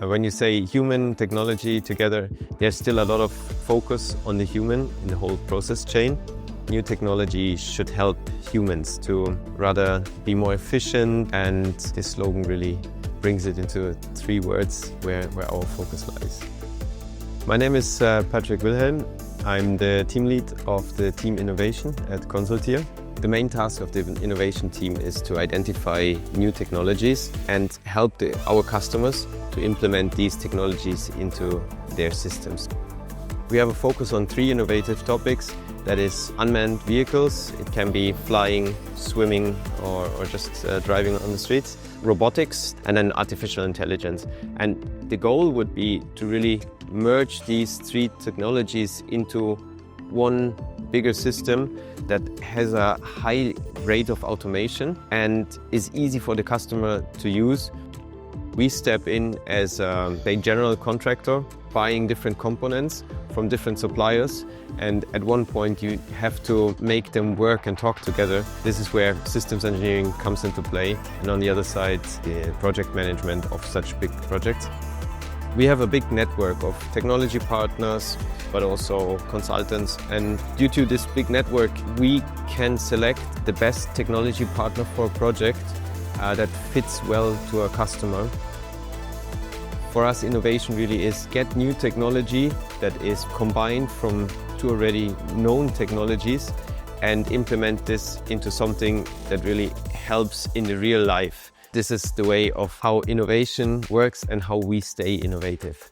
When you say human technology together, there's still a lot of focus on the human in the whole process chain. New technology should help humans to rather be more efficient, and this slogan really brings it into 3 words where our focus lies. My name is Patrick Wilhelm. I'm the team lead of the team innovation at Consulteer. The main task of the innovation team is to identify new technologies and help our customers to implement these technologies into their systems. We have a focus on 3 innovative topics. That is unmanned vehicles. It can be flying, swimming, or just driving on the streets. Robotics, and then artificial intelligence. And the goal would be to really merge these 3 technologies into one bigger system that has a high rate of automation and is easy for the customer to use. We step in as a general contractor, buying different components from different suppliers, and at one point you have to make them work and talk together. This is where systems engineering comes into play, and on the other side, the project management of such big projects. We have a big network of technology partners, but also consultants, and due to this big network, we can select the best technology partner for a project that fits well to our customer. For us, innovation really is get new technology that is combined from 2 already known technologies and implement this into something that really helps in the real life. This is the way of how innovation works and how we stay innovative.